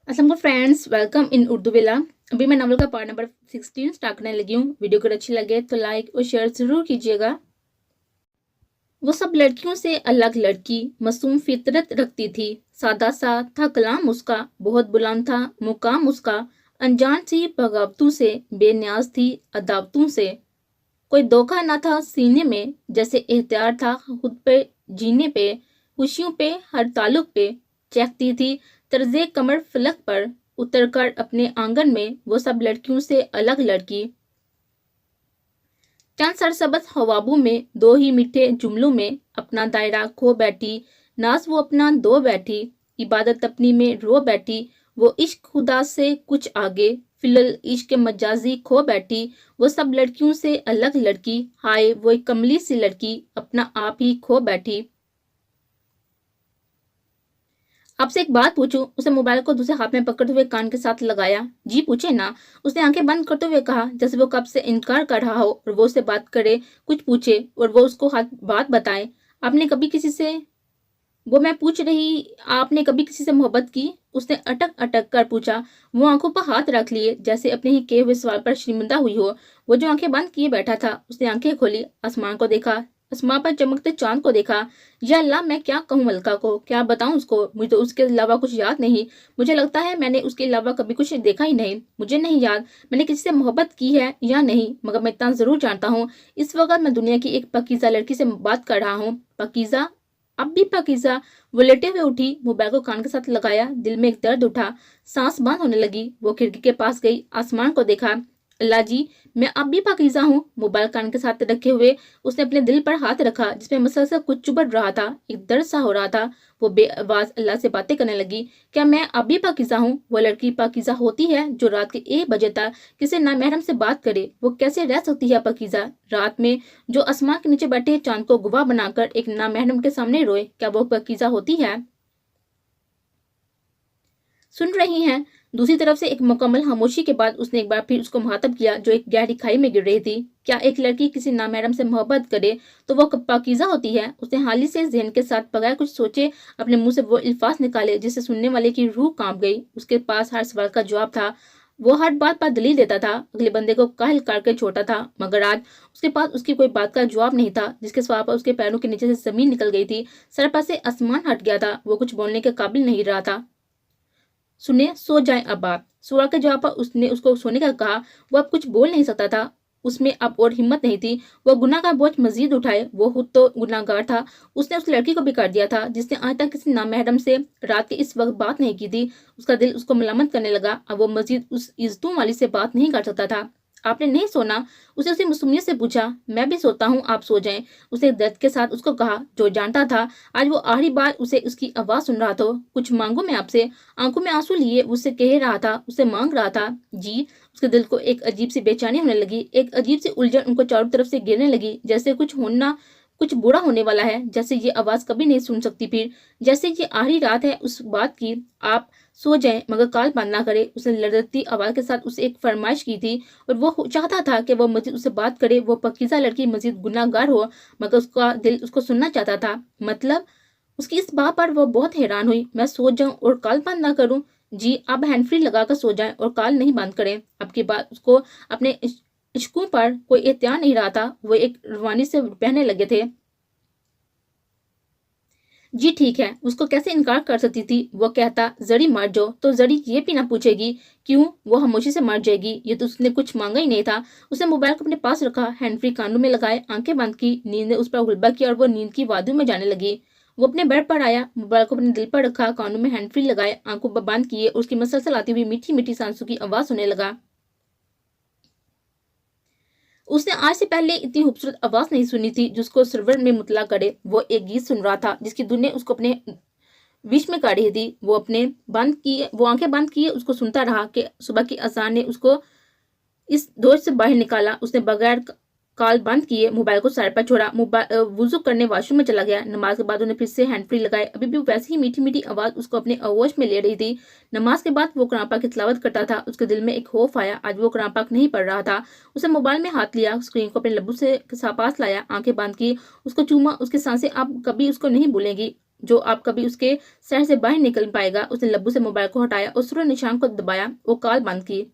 Aslam friends, welcome in Urdu villa. अभी मैं novel का पार्ट नंबर 16 स्टार्ट करने लगी हूँ। वीडियो अगर अच्छी लगे तो लाइक और शेयर ज़रूर कीजिएगा। वो सब लड़कियों से अलग लड़की, मासूम फितरत रखती थी। सादा सा था कलाम उसका, बहुत बुलंद था मुकाम उसका। अनजान सी बगावतों से, बेनियाज थी अदावतों से। कोई धोखा न था सीने में, जैसे इख्तियार था खुद पे जीने पे। खुशियों पे, हर ताल्लुक पे चहकती थी तर्जे कमर फलक पर। उतरकर अपने आंगन में वो सब लड़कियों से अलग लड़की। चंद सरसब्ज ख्वाबों में, दो ही मीठे जुमलों में अपना दायरा खो बैठी। नाज वो अपना दो बैठी, इबादत अपनी में रो बैठी। वो इश्क खुदा से कुछ आगे, फिलल इश्क मजाजी खो बैठी। वो सब लड़कियों से अलग लड़की, हाय वो एक कमली सी लड़की, अपना आप ही खो बैठी। आपसे एक बात पूछूं? उसने मोबाइल को दूसरे हाथ में पकड़ते हुए कान के साथ लगाया। जी पूछे ना, उसने आंखें बंद करते हुए कहा, जैसे वो कब से इनकार कर रहा हो और वो उससे बात करे, कुछ पूछे और वो उसको बात बताए। आपने कभी किसी से वो मैं पूछ रही आपने कभी किसी से मोहब्बत की? उसने अटक अटक कर पूछा। वो आंखों पर हाथ रख लिए, जैसे अपने ही किए हुए सवाल पर शर्मिंदा हुई हो। वो जो आंखें बंद किए बैठा था, उसने आंखें खोली, आसमान को देखा, आसमान पर चमकते चांद को देखा। या अल्लाह, मैं क्या कहूँ अलका को, क्या बताऊं उसको? मुझे तो उसके अलावा कुछ याद नहीं। मुझे लगता है मैंने उसके अलावा कभी कुछ देखा ही नहीं। मुझे नहीं याद मैंने किसी से मोहब्बत की है या नहीं, मगर मैं इतना जरूर जानता हूँ, इस वक्त मैं दुनिया की एक पकीज़ा लड़की से बात कर रहा हूँ। पकीज़ा? अब भी पाकिज़ा? वो लेटे हुए उठी, मोबाइल को कान के साथ लगाया। दिल में एक दर्द उठा, सांस बंद होने लगी। वो खिड़की के पास गई, आसमान को देखा। अल्लाह जी, मैं अब भी पाकिज़ा हूँ? मोबाइल कान के साथ रखे हुए उसने अपने दिल पर हाथ रखा, जिसमें मसलसल कुछ चुभड़ रहा था, एक दर्द सा हो रहा था। वो बेआवाज अल्लाह से बातें करने लगी। क्या मैं अब भी पाकिज़ा हूँ? वो लड़की पाकिज़ा होती है जो रात के 1 बजे तक किसी नामहरम से बात करे? वो कैसे रह सकती है पाकिज़ा रात में, जो आसमान के नीचे बैठे चांद को गवाह बनाकर एक नामहरम के सामने रोए? क्या वो पाकीज़ा होती है? सुन रही हैं? दूसरी तरफ से एक मुकम्मल खामोशी के बाद उसने एक बार फिर उसको मुखातब किया, जो एक गहरी खाई में गिर रही थी। क्या एक लड़की किसी नामहरम से मोहब्बत करे तो वो पाकीज़ा होती है? उसने हाली से जहन के साथ बगैर कुछ सोचे अपने मुंह से वो अल्फाज निकाले, जिससे सुनने वाले की रूह कांप गई। उसके पास हर सवाल का जवाब था। वो हर बात पर दलील देता था, अगले बंदे को काहिल करके छोड़ता था। मगर आज उसके पास उसकी कोई बात का जवाब नहीं था, जिसके सवाल पर उसके पैरों के नीचे से जमीन निकल गई थी। सर पर से आसमान हट गया था। वो कुछ बोलने के काबिल नहीं रहा था। सुने, सो जाएं अब आप। सवाल के जवाब पर उसने उसको सोने का कहा। वो अब कुछ बोल नहीं सकता था। उसमें अब और हिम्मत नहीं थी वो गुनाह का बोझ मजीद उठाए। वो खुद तो गुनाहगार था। उसने उस लड़की को भी कर दिया था, जिसने आज तक किसी नामहरम से रात के इस वक्त बात नहीं की थी। उसका दिल उसको मलामत करने लगा। अब वो मजीद उस इज्जतों वाली से बात नहीं कर सकता था। आपने नहीं सोना? उसने उसे मासूमियत से पूछा। मैं भी सोता हूँ, आप सो जाएं, उसने दर्द के साथ उसको कहा। जो जानता था आज वो आखिरी बार उसे उसकी आवाज सुन रहा था। कुछ मांगू मैं आपसे? आंखों में आंसू लिए उससे कह रहा था, उसे मांग रहा था। जी। उसके दिल को एक अजीब सी बेचैनी होने लगी, एक अजीब सी उलझन उनको चारों तरफ से गिरने लगी, जैसे कुछ बुरा होने वाला है, जैसे ये आवाज कभी नहीं सुन सकती फिर, जैसे ये आखिरी रात है उस बात की। आप सो जाएं, मगर काल बंद ना करे, उसने लड़ती आवाज के साथ उसे एक फरमाइश की थी। और वो चाहता था कि वो मजीद उससे बात करे, वो पकीज़ा लड़की मजीद गुनाहगार हो, मगर उसका दिल उसको सुनना चाहता था। मतलब? उसकी इस बात पर वो बहुत हैरान हुई। मैं सो जाऊं और कॉल बंद ना करूं? जी, आप हैंड फ्री लगाकर सो जाएं और कॉल नहीं बंद करें। अब की बात उसको अपने इश्कों पर कोई एहतियार नहीं रहा था। वो एक रवानी से बहने लगे थे। जी ठीक है, उसको कैसे इनकार कर सकती थी? वो कहता जड़ी मर जाओ तो जड़ी ये भी ना पूछेगी क्यों वो खामोशी से मर जाएगी। ये तो उसने कुछ मांगा ही नहीं था। उसने मोबाइल को अपने पास रखा, हैंड फ्री कानों में लगाए, आंखें बंद की। नींद ने उस पर गुलबा किया और वो नींद की वादियों में जाने लगी। वो अपने बेड पर आया, मोबाइल को अपने दिल पर रखा, कानों में हैंड फ्री लगाए, आंखों पर बंद किए। उसकी मसलसल आती हुई मीठी मीठी सांसों की आवाज सुनने लगा। उसने आज से पहले इतनी खूबसूरत आवाज नहीं सुनी थी जिसको सरवर में मुतला करे। वो एक गीत सुन रहा था जिसकी धुन ने उसको अपने विश में काढ़ी थी। वो आंखें बंद किए उसको सुनता रहा कि सुबह की अजान ने उसको इस धोज से बाहर निकाला। उसने बगैर कॉल बंद किए मोबाइल को साइड पर छोड़ा, वुजू करने वॉशरूम में चला गया। नमाज के बाद उन्हें फिर से हैंड फ्री लगाए। अभी भी वैसी ही मीठी मीठी आवाज उसको अपने आगोश में ले रही थी। नमाज के बाद वो कुरान पाक की तिलावत करता था। उसके दिल में एक खौफ आया, आज वो कुरान पाक नहीं पढ़ रहा था। उसने मोबाइल में हाथ लिया, स्क्रीन को अपने लब्बू से पास लाया, आंखें बंद की, उसको चूमा। उसकी सांसें अब कभी उसको नहीं भूलेंगी। जो आप कभी उसके शहर से बाहर निकल पाएगा। उसने लब्बू से मोबाइल को हटाया और सूर्य निशान को दबाया और कॉल बंद की।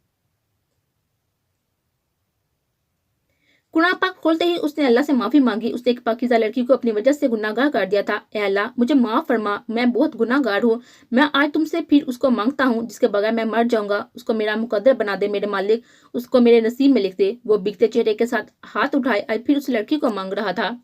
कुरान पाक खोलते ही उसने अल्लाह से माफी मांगी। उसने एक पाकीज़ा लड़की को अपनी वजह से गुनाहगार कर दिया था। ए अल्लाह, मुझे माफ फरमा, मैं बहुत गुनाहगार हूँ। मैं आज तुमसे फिर उसको मांगता हूँ जिसके बगैर मैं मर जाऊंगा। उसको मेरा मुकद्दर बना दे मेरे मालिक, उसको मेरे नसीब में लिख दे। वो बिकते चेहरे के साथ हाथ उठाए आज फिर उस लड़की को मांग रहा था।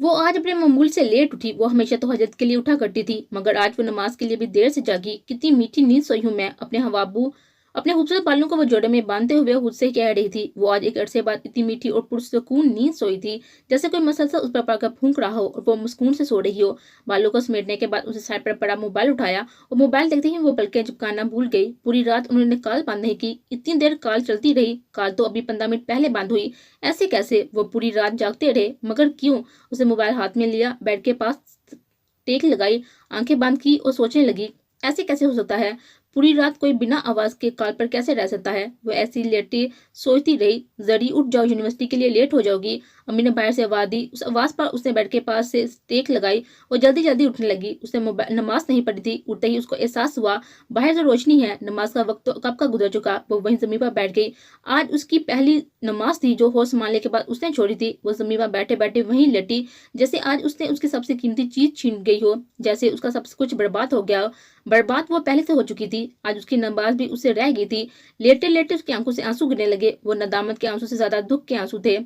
वो आज अपने मामूल से लेट उठी। वो हमेशा तो हजरत के लिए उठा करती थी, मगर आज वो नमाज के लिए भी देर से जागी। कितनी मीठी नींद सोई हूँ मैं। अपने हवाबू अपने खूबसूरत बालों को वो जोड़े में बांधते हुए खुद से कह रही थी। वो आज एक अरसे बाद इतनी मीठी और पुरसुकून नींद सोई थी, जैसे कोई मसलसल उस पर पड़कर फूंक रहा हो और वो मुस्कुन से सो रही हो। बालों को समेटने के बाद उसे साइड पर पड़ा मोबाइल उठाया और मोबाइल देखते ही वो पलकें झपकाना भूल गई। पूरी रात उन्होंने कॉल बंद नहीं की। इतनी देर कॉल चलती रही। कॉल तो अभी 15 मिनट पहले बंद हुई। ऐसे कैसे? वो पूरी रात जागते रहे, मगर क्यों? उसे मोबाइल हाथ में लिया, बेड के पास टेक लगाई, आंखें बंद की और सोचने लगी, ऐसे कैसे हो सकता है? पूरी रात कोई बिना आवाज के कॉल पर कैसे रह सकता है? वो ऐसी लेटी सोचती रही। जरी, उठ जाओ, यूनिवर्सिटी के लिए लेट हो जाओगी। अम्मी ने बाहर से आवाज दी। उस आवाज पर उसने बेड के पास से टेक लगाई और जल्दी जल्दी उठने लगी। उसने मोबाइल नमाज नहीं पढ़ी थी। उठते ही उसको एहसास हुआ बाहर जो रोशनी है, नमाज का वक्त तो कब का गुजर चुका। वो वहीं जमीन पर बैठ गई। आज उसकी पहली नमाज थी जो होश संभालने के बाद उसने छोड़ी थी। वो जमीन पर बैठे बैठे वहीं लेटी, जैसे आज उसने उसकी सबसे कीमती चीज छीन गई हो, जैसे उसका सब कुछ बर्बाद हो गया हो। बर्बाद वो पहले से हो चुकी थी। आज उसकी नमाज भी उससे रह गई थी। लेटे लेटे उसकी आंखों से आंसू गिरने लगे। वो नदामत के आंसू से ज्यादा दुख के आंसू थे।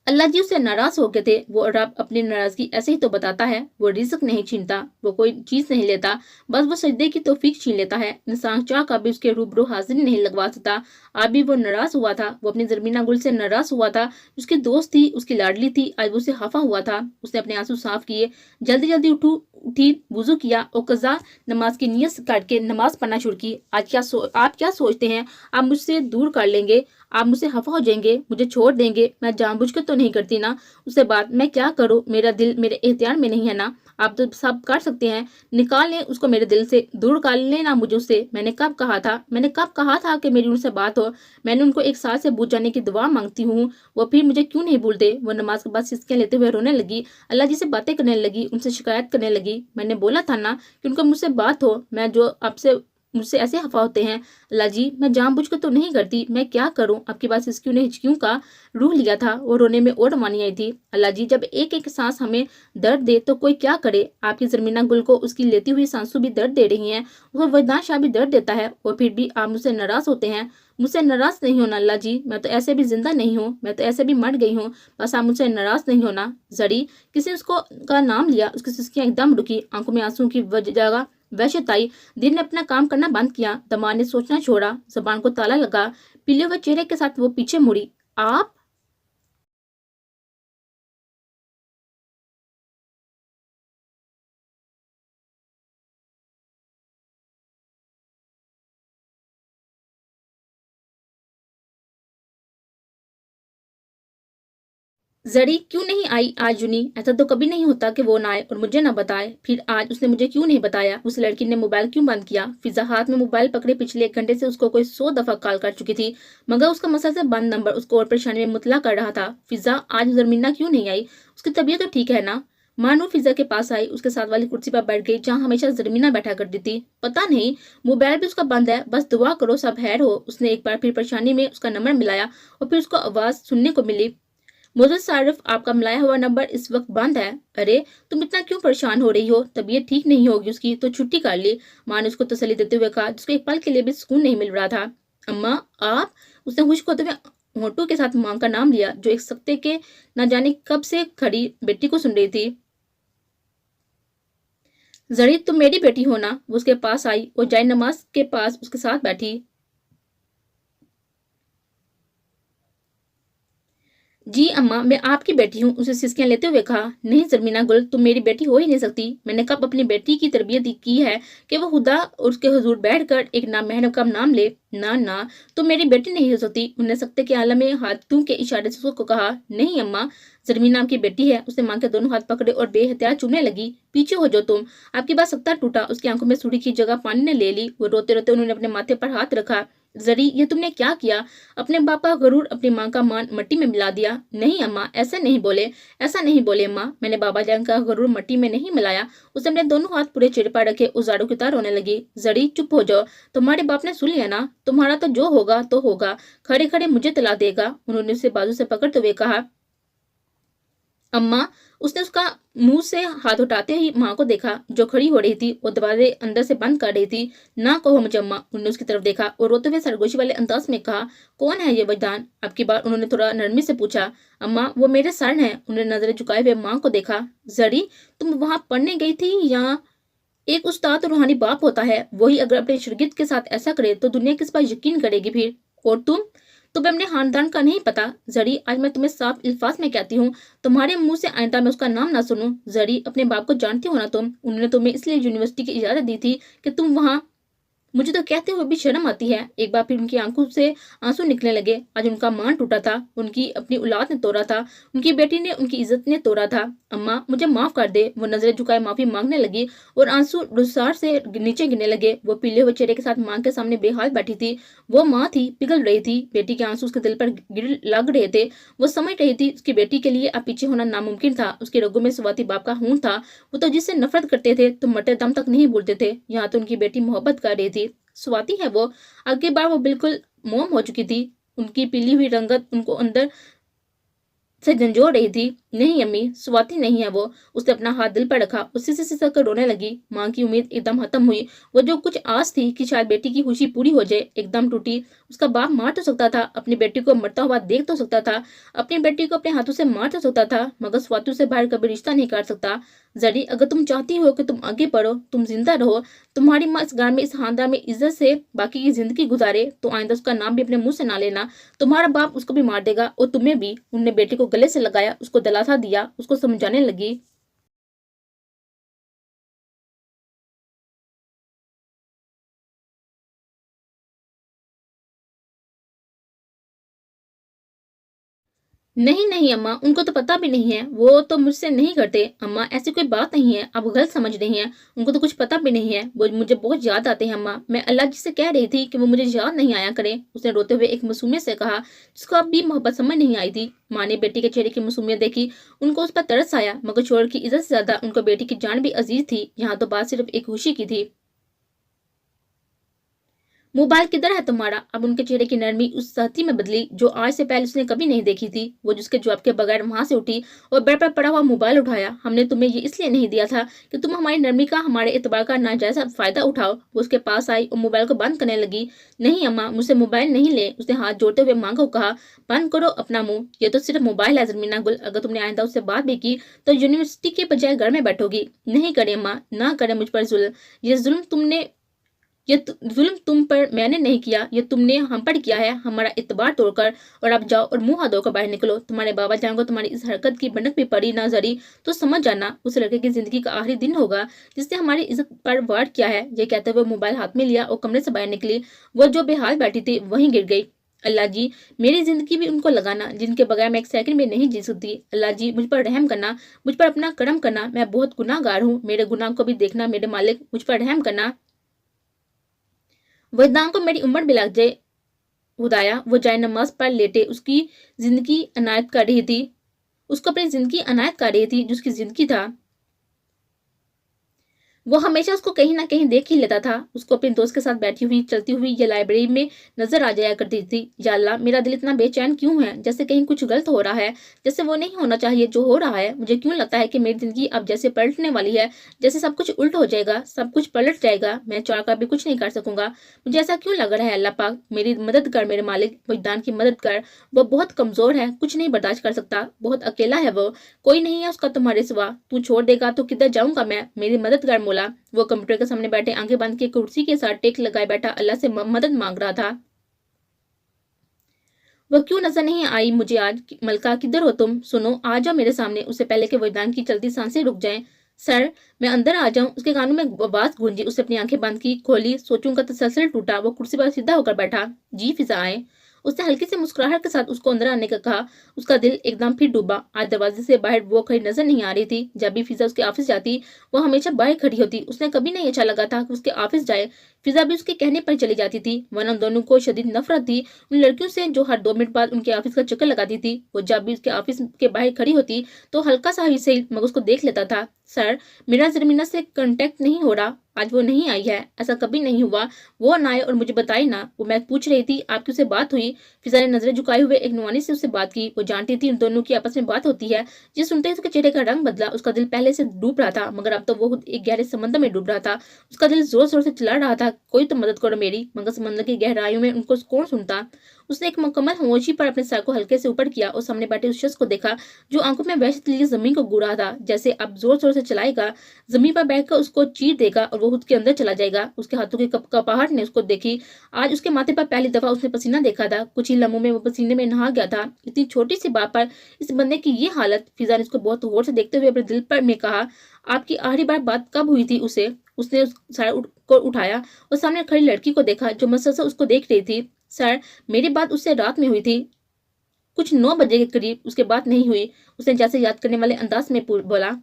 अल्लाह जी उससे नाराज हो गए थे। वो रब अपनी नाराजगी ऐसे ही तो बताता है। वो रिज़्क नहीं छीनता, वो कोई चीज नहीं लेता, बस वो सजदे की तौफीक छीन लेता है। इंसान चाह का भी उसके रूबरू हाजिर नहीं लगवा सकता। आज भी वो नाराज हुआ था। वो अपनी जरमीना गुल से नाराज हुआ था। उसकी दोस्त थी, उसकी लाडली थी, आज वो उससे खफा हुआ था। उसने अपने आंसू साफ किए, जल्दी जल्दी उठी, वुजू किया और कज़ा नमाज की नियत काट के नमाज पढ़ना शुरू की। आप क्या सोचते हैं आप मुझसे दूर कर लेंगे? आप मुझसे खफा हो जाएंगे, मुझे छोड़ देंगे? मैं जानबूझकर तो नहीं करती ना। उससे बात मैं क्या करूं? मेरा दिल मेरे इख्तियार में नहीं है ना। आप तो सब कर सकते हैं, निकाल लें उसको मेरे दिल से, दूर कर लें ना मुझे उससे। मैंने कब कहा था कि मेरी उनसे बात हो? मैंने उनको एक साल से बूझ जाने की दुआ मांगती हूँ, वो फिर मुझे क्यों नहीं भूलते? वो नमाज के बाद सिसकियां लेते हुए रोने लगी, अल्लाह जी से बातें करने लगी, उनसे शिकायत करने लगी। मैंने बोला था ना कि उनको मुझसे बात हो, मैं जो आपसे मुझसे ऐसे खफा होते हैं। अल्लाह जी, मैं जानबूझकर तो नहीं करती, मैं क्या करूं? आपकी बात सिसकियों ने हिचकियों का रूह लिया था। वो रोने में और मानी आई थी। अल्लाह जी, जब एक एक सांस हमें दर्द दे तो कोई क्या करे? आपकी जरमीना गुल को उसकी लेती हुई सांसों भी दर्द दे रही हैं, वो वरदान शाह भी दर्द देता है, और फिर भी आप मुझसे नाराज होते हैं। मुझसे नाराज नहीं होना अल्लाह जी, मैं तो ऐसे भी जिंदा नहीं हूँ, मैं तो ऐसे भी मर गई हूँ, बस आप मुझसे नाराज नहीं होना। जरी, किसी ने उसको का नाम लिया। उसकी सिसकियां एकदम रुकी, आंखों में आंसू की जगह वहशत आई। दिल ने अपना काम करना बंद किया, दमाग ने सोचना छोड़ा, जबान को ताला लगा। पीले हुए चेहरे के साथ वो पीछे मुड़ी। आप? जरी क्यों नहीं आई आज जुनी? ऐसा तो कभी नहीं होता कि वो ना आए और मुझे ना बताए। फिर आज उसने मुझे क्यों नहीं बताया? उस लड़की ने मोबाइल क्यों बंद किया? फिजा हाथ में मोबाइल पकड़े पिछले 1 घंटे से उसको कोई 100 दफा कॉल कर चुकी थी, मगर उसका मसला से बंद नंबर उसको और परेशानी में मुतला कर रहा था। फिजा आज जरमीना क्यों नहीं आई? उसकी तबीयत तो ठीक है ना? मानो फिजा के पास आई, उसके साथ वाली कुर्सी पर बैठ गई जहाँ हमेशा जरमीना बैठा करती थी। पता नहीं, मोबाइल भी उसका बंद है, बस दुआ करो सब खैर हो। उसने एक बार फिर परेशानी में उसका नंबर मिलाया और फिर उसको आवाज सुनने को मिली, मुझे सारिफ, आपका मिलाया हुआ नंबर इस वक्त बंद है। अरे, तुम इतना क्यों परेशान हो रही हो? तबीयत ठीक नहीं होगी उसकी तो छुट्टी कर ली। माँ ने उसको तसल्ली देते हुए कहा, जिसको एक पल के लिए भी सुकून नहीं मिल रहा था। अम्मा, आप? उसने खुश्क होते हुए होठों के साथ माँ का नाम लिया, जो एक सख्ते के न जाने कब से खड़ी बेटी को सुन रही थी। जरी, तुम मेरी बेटी हो ना? वो उसके पास आई और जाय नमाज के पास उसके साथ बैठी। जी अम्मा, मैं आपकी बेटी हूँ, उसे सिसकियां लेते हुए कहा। नहीं जरमीना गुल, तुम मेरी बेटी हो ही नहीं सकती। मैंने कब अपनी बेटी की तरबियत की है कि वो खुदा और उसके हुजूर बैठकर एक नामहरम का नाम ले। ना ना, तुम मेरी बेटी नहीं हो सकती। उन्होंने सख्ते के आलम में हाथों के इशारे से उसको कहा। नहीं अम्मा, जरमीना आपकी बेटी है। उसने मां के दोनों हाथ पकड़े और बेहतियात चूमने लगी। पीछे हो जो तुम। आपकी बात सख्ता टूटा। उसकी आंखों में सुर्खी की जगह पानी ने ले ली। वो रोते रोते उन्होंने अपने माथे पर हाथ रखा। जरी, ये तुमने क्या किया? अपने बाप का गरूर, अपनी माँ का मान मट्टी में मिला दिया। नहीं अम्मा, ऐसा नहीं बोले, ऐसा नहीं बोले अम्मा, मैंने बाबा जान का गरूर मट्टी में नहीं मिलाया। उसने अपने दोनों हाथ पूरे चेहरे पर रखे उजाड़ों की तरह रोने लगी। जरी चुप हो जाओ, तुम्हारे बाप ने सुन लिया ना, तुम्हारा तो जो होगा तो होगा, खड़े खड़े मुझे तला देगा। उन्होंने उसे बाजू से पकड़ते हुए कहा। अम्मा, उसने उसका मुंह से हाथ उठाते ही माँ को देखा जो खड़ी हो रही थी। वो दरवाजे अंदर से बंद कर रही थी। ना कहो मुझे अम्मा। उन्होंने उसकी तरफ देखा और रोते हुए सरगोशी वाले अंदाज में कहा। कौन है ये वजदान? अब की बार उन्होंने थोड़ा नरमी से पूछा। अम्मा, वो मेरे सर हैं। उन्होंने नजरें झुकाए हुए माँ को देखा। जरी, तुम वहां पढ़ने गई थी या? एक उस्ताद तो रूहानी बाप होता है, वही अगर अपने शागिर्द के साथ ऐसा करे तो दुनिया किस पर यकीन करेगी फिर? और तुम? तुम्हें अपने खानदान का नहीं पता। जरी, आज मैं तुम्हें साफ अल्फाज में कहती हूँ, तुम्हारे मुंह से आइंदा मैं उसका नाम ना सुनूं। जरी, अपने बाप को जानती हो ना तुम? उन्होंने तुम्हें इसलिए यूनिवर्सिटी की इजाजत दी थी कि तुम वहां। मुझे तो कहते हुए भी शर्म आती है। एक बार फिर उनकी आंखों से आंसू निकलने लगे। आज उनका मान टूटा था, उनकी अपनी औलाद ने तोड़ा था, उनकी बेटी ने उनकी इज्जत ने तोड़ा था। अम्मा, मुझे माफ कर दे। वो नजरें झुकाए माफी मांगने लगी और आंसू रुसार से नीचे गिरने लगे। वो पीले हुए चेहरे के साथ मां के सामने बेहाल बैठी थी। वो माँ थी, पिघल रही थी। बेटी के आंसू उसके दिल पर गिर लग रहे थे। वो समझ रही थी उसकी बेटी के लिए अब पीछे होना नामुमकिन था। उसके रगों में स्वाति बाप का खून था। वो तो जिससे नफरत करते थे तो मरते दम तक नहीं भूलते थे। यहाँ तो उनकी बेटी मोहब्बत कर रही थी। स्वाति है वो। अगली बार वो बिल्कुल मोम हो चुकी थी। उनकी पीली हुई रंगत उनको अंदर से झंझोड़ रही थी। नहीं अम्मी, स्वाति नहीं है वो। उसने अपना हाथ दिल पर रखा, उसी से सिसक कर रोने लगी। माँ की उम्मीद एकदम खत्म हुई। वो जो कुछ आस थी कि शायद बेटी की खुशी पूरी हो जाए, एकदम टूटी। उसका बाप मार तो सकता था, अपनी बेटी को मरता हुआ देख तो सकता था, अपनी बेटी को अपने हाथों से मार तो सकता था, मगर स्वाति से बाहर कभी रिश्ता नहीं काट सकता। जरी, अगर तुम चाहती हो कि तुम आगे बढ़ो, तुम जिंदा रहो, तुम्हारी माँ इस घर में, इस खानदान में इज्जत से बाकी की जिंदगी गुजारे, तो आइंदा उसका नाम भी अपने मुंह से ना लेना। तुम्हारा बाप उसको भी मार देगा और तुम्हें भी। उनने बेटी को गले से लगाया, उसको दिलासा दिया, उसको समझाने लगी। नहीं नहीं अम्मा, उनको तो पता भी नहीं है। वो तो मुझसे नहीं करते अम्मा, ऐसी कोई बात नहीं है, आप गलत समझ रही हैं। उनको तो कुछ पता भी नहीं है। वो मुझे बहुत याद आते हैं अम्मा। मैं अल्लाह जी से कह रही थी कि वो मुझे याद नहीं आया करे। उसने रोते हुए एक मासूमियत से कहा, जिसको अब भी मोहब्बत समझ नहीं आई थी। माँ ने बेटी के चेहरे की मासूमियत देखी। उनको उस पर तरस आया, मगर शोहर की इज्जत से ज्यादा उनको बेटी की जान भी अजीज थी। यहाँ तो बात सिर्फ एक खुशी की थी। मोबाइल किधर है तुम्हारा? अब उनके चेहरे की नरमी उस सख्ती में बदली जो आज से पहले उसने कभी नहीं देखी थी। वो जिसके जवाब के बगैर वहां से उठी और बेड पर पड़ा हुआ मोबाइल उठाया। हमने तुम्हें ये इसलिए नहीं दिया था कि तुम हमारी नरमी का, हमारे एतबार का नाजायज फायदा उठाओ। वो उसके पास आई और मोबाइल को बंद करने लगी। नहीं अम्मा, मुझसे मोबाइल नहीं ले। उसने हाथ जोड़ते हुए माँ को कहा। बंद करो अपना मुंह, ये तो सिर्फ मोबाइल है जरमीना गुल। अगर तुमने आइंदा उससे बात भी की तो यूनिवर्सिटी के बजाय घर में बैठोगी। नहीं करे अम्मा, ना करे मुझ पर जुल्म। ये जुल्म तुमने जुल्म तुम पर मैंने नहीं किया, ये तुमने हम पर किया है, हमारा इतबार तोड़कर। और अब जाओ और मुंह हाथ धोकर बाहर निकलो। तुम्हारे बाबा जान को तुम्हारी इस हरकत की भनक भी पड़ी ना जरी, तो समझ जाना उस लड़के की जिंदगी का आखिरी दिन होगा जिसने हमारी इज्जत पर वार किया है। ये कहते हुए मोबाइल हाथ में लिया और कमरे से बाहर निकली। वो जो बेहाल बैठी थी वहीं गिर गई। अल्लाह जी, मेरी जिंदगी भी उनको लगाना जिनके बगैर मैं एक सेकंड भी नहीं जी सकती। अल्लाह जी, मुझ पर रहम करना, मुझ पर अपना करम करना। मैं बहुत गुनाहगार हूँ, मेरे गुनाह को भी देखना मेरे मालिक, मुझ पर रहम करना। वरदान को मेरी उम्र भी लग जाए खुदाया। वो जाए नमाज पर लेटे उसकी जिंदगी अनायत कर रही थी, उसको अपनी जिंदगी अनायत कर रही थी जो उसकी जिंदगी था। वो हमेशा उसको कहीं ना कहीं देख ही लेता था। उसको अपने दोस्त के साथ बैठी हुई, चलती हुई या लाइब्रेरी में नजर आ जाया करती थी। या अल्लाह, मेरा दिल इतना बेचैन क्यों है, जैसे कहीं कुछ गलत हो रहा है, जैसे वो नहीं होना चाहिए जो हो रहा है। मुझे क्यों लगता है कि मेरी जिंदगी अब जैसे पलटने वाली है, जैसे सब कुछ उल्ट हो जाएगा, सब कुछ पलट जाएगा, मैं चाह कर भी कुछ नहीं कर सकूंगा। मुझे ऐसा क्यों लग रहा है? अल्लाह पाक, मेरी मदद कर, मेरे मालिक वजदान की मदद कर। वो बहुत कमजोर है, कुछ नहीं बर्दाश्त कर सकता, बहुत अकेला है वो, कोई नहीं है उसका तुम्हारे सिवा। तू छोड़ देगा तो किधर जाऊंगा मैं, मेरी मदद कर मौला। वो कंप्यूटर के सामने बैठे, आंखें बंद के कुर्सी के साथ टेक लगाए बैठा अल्लाह से मदद मांग रहा था। वह क्यों नजर नहीं आई मुझे आज? मलका, किधर हो तुम? सुनो, आ जाओ मेरे सामने, उससे पहले कि वरदान की चलती सांसें रुक जाएं। सर, मैं अंदर आ जाऊं? उसके कानों में आवाज गूंजी। उसने अपनी आंखें बंद की, खोली, सोचों का तसलसल टूटा। वो कुर्सी पर सीधा होकर बैठा। जी फिजा आए। उसने हल्की से मुस्कुराहट के साथ उसको अंदर आने का कहा। उसका दिल एकदम फिर डूबा। आज दरवाजे से बाहर वो खड़ी नजर नहीं आ रही थी। जब भी फिजा उसके ऑफिस जाती, वो हमेशा बाहर खड़ी होती। उसने कभी नहीं अच्छा लगा था कि उसके ऑफिस जाए। फिजा भी उसके कहने पर चली जाती थी, वरना उन दोनों को शदीद नफरत थी उन लड़कियों से जो हर 2 मिनट बाद उनके ऑफिस का चक्कर लगाती थी। वो जब भी उसके ऑफिस के बाहर खड़ी होती तो हल्का सा ही सही मगर उसको देख लेता था। सर, मेरा जरमीना से कांटेक्ट नहीं हो रहा। आज वो नहीं आई है, ऐसा कभी नहीं हुआ। वो ना आए और मुझे बताए ना। वो मैं पूछ रही थी आपकी उससे बात हुई? फिजा ने नजरें झुकाए हुए एक नुआनी से उससे बात की। वो जानती थी उन दोनों की आपस में बात होती है। जिस सुनते ही उसके चेहरे का रंग बदला। उसका दिल पहले से डूब रहा था, मगर अब तो वो खुद एक गहरे समंदर में डूब रहा था। उसका दिल जोर जोर से चिल्ला रहा था, कोई तो मदद करो मेरी, मगर समंदर की गहराइयों में उनको कौन सुनता। उसने एक मुकम्मल खामोशी पर अपने सर को हल्के से ऊपर किया और सामने बैठे उस शख्स को देखा जो आंखों में वहशत लिए जमीन को गुरा था, जैसे अब जोर जोर से चलाएगा, जमीन पर बैठकर उसको चीर देगा और वो खुद के अंदर चला जाएगा। उसके हाथों की कपाहट ने उसको देखी। आज उसके माथे पर पहली दफा उसने पसीना देखा था। कुछ ही लम्हों में वो पसीने में नहा गया था। इतनी छोटी सी बात पर इस बंदे की ये हालत। फिजा ने उसको बहुत गौर से देखते हुए अपने दिल पर में कहा, आपकी आखिरी बार बात कब हुई थी उसे? उसने उस सर को उठाया और सामने खड़ी लड़की को देखा जो मसलसल उसको देख रही थी। सर, मेरी बात उससे रात में हुई थी, कुछ 9 बजे के करीब। उसके बात नहीं हुई। उसने जैसे याद करने वाले अंदाज में बोला,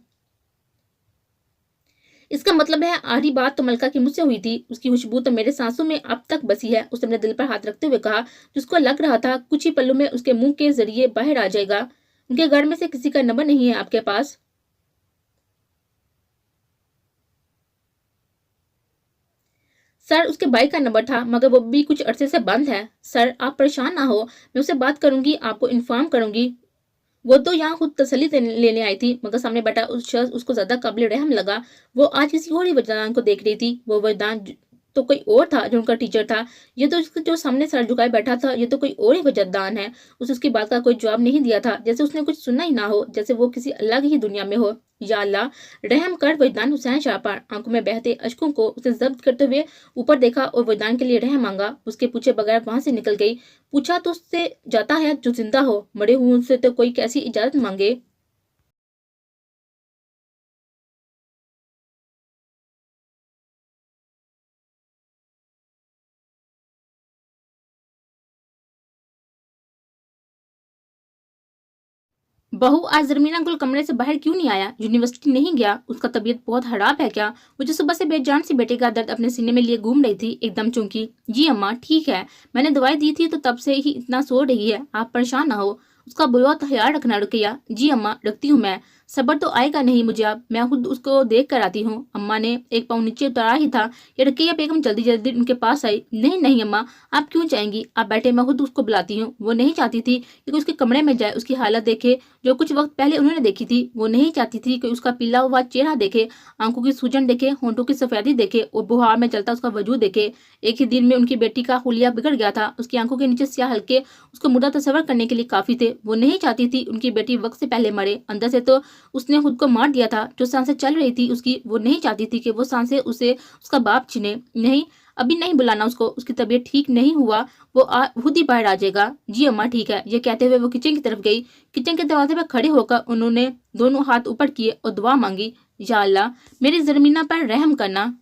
इसका मतलब है आखिरी बात तो मलका की मुझसे हुई थी। उसकी खुशबू तो मेरे सांसों में अब तक बसी है। उसने अपने दिल पर हाथ रखते हुए कहा, जिसको लग रहा था कुछ ही पलों में उसके मुंह के जरिए बाहर आ जाएगा। उनके घर में से किसी का नंबर नहीं है आपके पास? सर, उसके भाई का नंबर था, मगर वो भी कुछ अरसे से बंद है। सर, आप परेशान ना हो, मैं उससे बात करूंगी, आपको इन्फॉर्म करूंगी। वो तो यहाँ खुद तसल्ली लेने आई थी, मगर सामने बैठा उस शख्स उसको ज्यादा काबिल रहम लगा। वो आज किसी और ही वरदान को देख रही थी। वो वरदान तो कोई और था जो उनका टीचर था। ये तो उसके जो सामने सर झुकाए बैठा था, ये तो कोई और ही वरदान है। उसे उसकी बात का कोई जवाब नहीं दिया था, जैसे उसने कुछ सुना ही ना हो, जैसे वो किसी अलग ही दुनिया में हो। या अल्लाह, रहम कर वरदान हुसैन शाह पर। आंखों में बहते अश्कों को उसने जब्त करते हुए ऊपर देखा और वरदान के लिए रहम मांगा। उसके पूछे बगैर वहां से निकल गई। पूछा तो उससे जाता है जो जिंदा हो, मरे हुए से तो कोई कैसी इजाजत मांगे। बहू, आज जरमीना गुल कमरे से बाहर क्यों नहीं आया? यूनिवर्सिटी नहीं गया? उसका तबीयत बहुत खराब है क्या? वो जो सुबह से बेजान सी बेटे का दर्द अपने सीने में लिए घूम रही थी, एकदम चौंकी। जी अम्मा, ठीक है, मैंने दवाई दी थी तो तब से ही इतना सो रही है, आप परेशान ना हो। उसका बहुत ख्याल रखना रुकिया। जी अम्मा, रखती हूँ मैं। सबर तो आएगा नहीं मुझे अब, मैं खुद उसको देख कर आती हूँ। अम्मा ने एक पाँव नीचे उतारा ही था कि रकिया बेगम जल्दी जल्दी उनके पास आई। नहीं नहीं अम्मा, आप क्यों जाएंगी? आप बैठे, मैं खुद उसको बुलाती हूँ। वो नहीं चाहती थी कि कोई उसके कमरे में जाए, उसकी हालत देखे जो कुछ वक्त पहले उन्होंने देखी थी। वो नहीं चाहती थी कि उसका पीला हुआ चेहरा देखे, आंखों की सूजन देखे, होंठों की सफेदी देखे और बुहार में जलता उसका वजूद देखे। एक ही दिन में उनकी बेटी का हुलिया बिगड़ गया था। उसकी आंखों के नीचे स्याह हल्के उसको मुर्दा तस्वर करने के लिए काफी थे। वो नहीं चाहती थी उनकी बेटी वक्त से पहले मरे। अंदर से तो उसने खुद को मार दिया था। जो सांसें चल रही थी उसकी, वो नहीं चाहती थी कि वो सांसें उसे उसका बाप छीने। नहीं, अभी नहीं बुलाना उसको, उसकी तबीयत ठीक नहीं हुआ, वो खुद ही बाहर आ जाएगा। जी अम्मा, ठीक है। ये कहते हुए वो किचन की तरफ गई। किचन के दरवाजे पर खड़े होकर उन्होंने दोनों हाथ ऊपर किए और दुआ मांगी, या अल्लाह, मेरी जरमीना पर रहम करना।